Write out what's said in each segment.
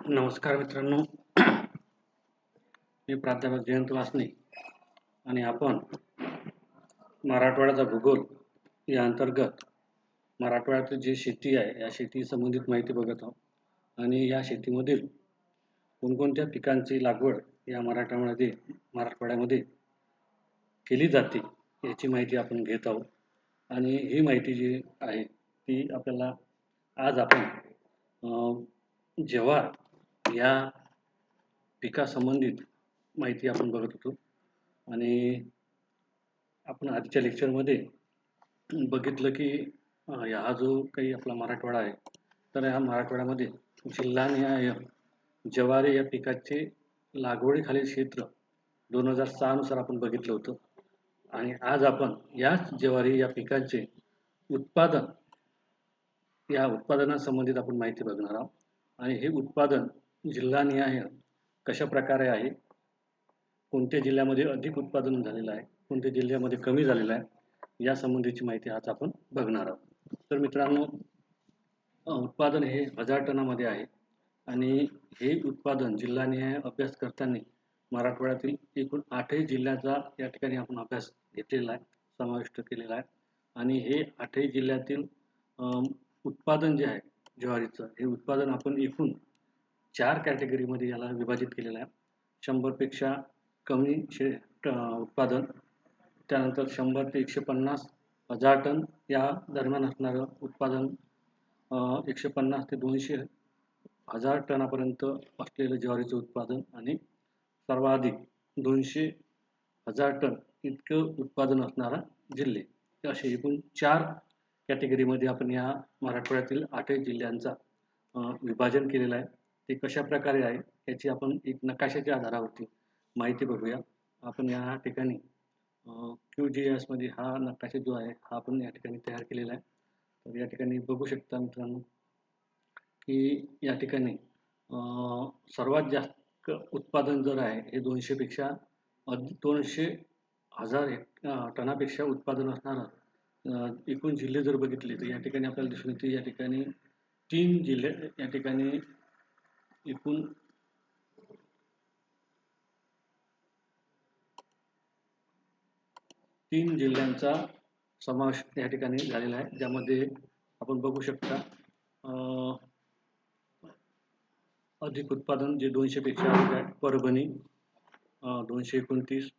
नमस्कार मित्रांनो, मी प्राध्यापक जयंत वासने आणि आपण मराठवाड्याचा भूगोल या अंतर्गत मराठवाड्यातील जी शेती आहे या शेती संबंधित माहिती बघत आहोत आणि या शेतीमधील कोणकोणत्या पिकांची लागवड या मराठवाड्यामध्ये केली जाते याची माहिती आपण घेत आहोत. आणि ही माहिती जी आहे ती आपल्याला आज आपण जव्हार या पिकासंबंधित माहिती आपण बघत होतो आणि आपण आजच्या लेक्चरमध्ये बघितलं की हा जो काही आपला मराठवाडा आहे तर या मराठवाड्यामध्ये जिल्हानिहाय ज्वारी या पिकाचे लागवडीखालील क्षेत्र 2006 नुसार आपण बघितलं होतं आणि आज आपण याच ज्वारी या पिकाचे उत्पादन या उत्पादनासंबंधित आपण माहिती बघणार आहोत. आणि हे उत्पादन जिल्हानिहाय कशा प्रकारे आहे, कोणत्या जिल्ह्यामध्ये अधिक उत्पादन झालेलं आहे, कोणत्या जिल्ह्यामध्ये कमी झालेलं आहे या संबंधीची माहिती आज आपण बघणार आहोत. तर मित्रांनो, उत्पादन हे 1000 टनामध्ये आहे आणि हे उत्पादन जिल्हानिहाय अभ्यास करताना मराठवाड्यातील एकूण 8ही जिल्ह्याचा या ठिकाणी आपण अभ्यास घेतलेला आहे, समाविष्ट केलेला आहे. आणि हे 8ही जिल्ह्यातील उत्पादन जे आहे ज्वारीचं, हे उत्पादन आपण एकूण 4 कॅटेगरीमध्ये याला विभाजित केलेलं आहे. 100पेक्षा कमी उत्पादन, त्यानंतर 100 ते 150 हजार टन या दरम्यान असणारं उत्पादन, 150 ते 200 हजार टनापर्यंत असलेलं ज्वारीचं उत्पादन आणि सर्वाधिक 200 हजार टन इतकं उत्पादन असणारा जिल्हे, असे एकूण 4 कॅटेगरीमध्ये आपण या मराठवाड्यातील 8ही जिल्ह्यांचा विभाजन केलेलं आहे. ते कशा प्रकारे आहे याची आपण एक नकाशाच्या आधारावरती माहिती बघूया. आपण या ठिकाणी QGIS मध्ये हा नकाशा जो आहे हा आपण या ठिकाणी तयार केलेला आहे. तर या ठिकाणी बघू शकता मित्रांनो की या ठिकाणी सर्वात जास्त उत्पादन जर आहे हे 200पेक्षा 200 हजार टनापेक्षा उत्पादन असणारं एकूण जिल्हे जर बघितले तर या ठिकाणी आपल्याला दिसून येते या ठिकाणी 3 जिल्हे या ठिकाणी एकूण 3 जिल्ह्यांचा समावेश या ठिकाणी झालेला आहे, ज्यामध्ये आपण बघू शकता अधिक उत्पादन जे 200पेक्षा अधिक आहे परभणी 229,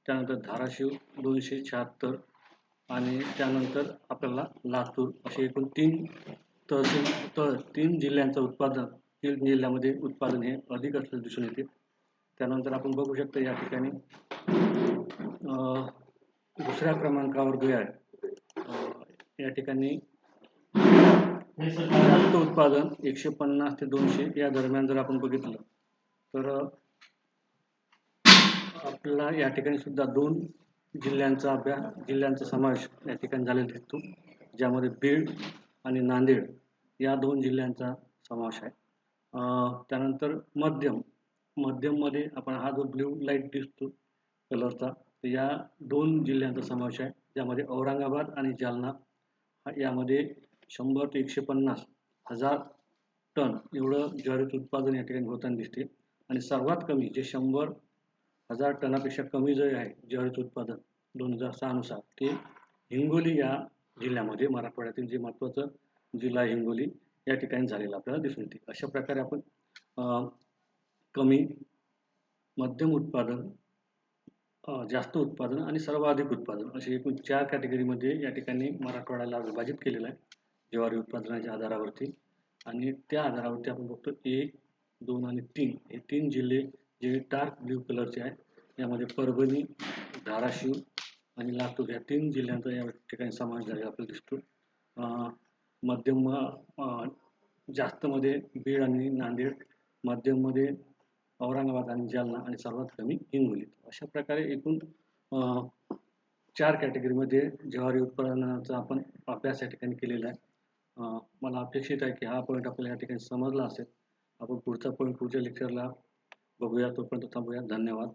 त्यानंतर धाराशिव 276 आणि त्यानंतर आपल्याला लातूर, असे एकूण 3 जिल्ह्यांचं उत्पादन, 3 जिल्ह्यामध्ये उत्पादन हे अधिक असल्याचे दिसून येते. त्यानंतर आपण बघू शकता या ठिकाणी दुसऱ्या क्रमांकावर जे आहे या ठिकाणी जास्त उत्पादन 150 ते 200 या दरम्यान जर आपण बघितलं तर आपल्याला या ठिकाणी सुद्धा 2 जिल्ह्यांचा समावेश या ठिकाणी झालेला दिसतो, ज्यामध्ये बीड आणि नांदेड या 2 जिल्ह्यांचा समावेश आहे. त्यानंतर मध्यममध्ये आपण हा जो ब्ल्यू लाईट दिसतो कलरचा, तर या 2 जिल्ह्यांचा समावेश आहे, ज्यामध्ये औरंगाबाद आणि जालना यामध्ये 100 ते 150 हजार टन एवढं ज्वारीचं उत्पादन या ठिकाणी होताना दिसते. आणि सर्वात कमी जे 100 हजार टनापेक्षा कमी जे आहे ज्वारीचं उत्पादन 2006 नुसार, ते हिंगोली या जिल्ह्यामध्ये, मराठवाड्यातील जे महत्त्वाचं जिल्हा हिंगोली या ठिकाणी झालेलं आपल्याला दिसून येते. अशा प्रकारे आपण कमी, मध्यम उत्पादन, जास्त उत्पादन आणि सर्वाधिक उत्पादन असे एकूण 4 कॅटेगरीमध्ये या ठिकाणी मराठवाड्याला विभाजित केलेलं आहे ज्वारी उत्पादनाच्या आधारावरती. आणि त्या आधारावरती आपण बघतो 1, 2 आणि 3 हे 3 जिल्हे जे डार्क ब्ल्यू कलरचे आहे, यामध्ये परभणी, धाराशिव आणि लातूर या 3 जिल्ह्यांचा या ठिकाणी समावेश झालेला आपल्याला दिसतो. मध्यम जास्तमध्ये बीड आणि नांदेड, मध्यममध्ये औरंगाबाद आणि जालना आणि सर्वात कमी हिंगोली. अशा प्रकारे एकूण 4 कॅटेगरीमध्ये ज्वारी उत्पादनाचा आपण अभ्यास या ठिकाणी केलेला आहे. मला अपेक्षित आहे की हा पॉईंट आपल्याला या ठिकाणी समजला असेल. आपण पुढचा पॉईंट पुढच्या लेक्चरला बघूया. तोपर्यंत थांबूया. धन्यवाद.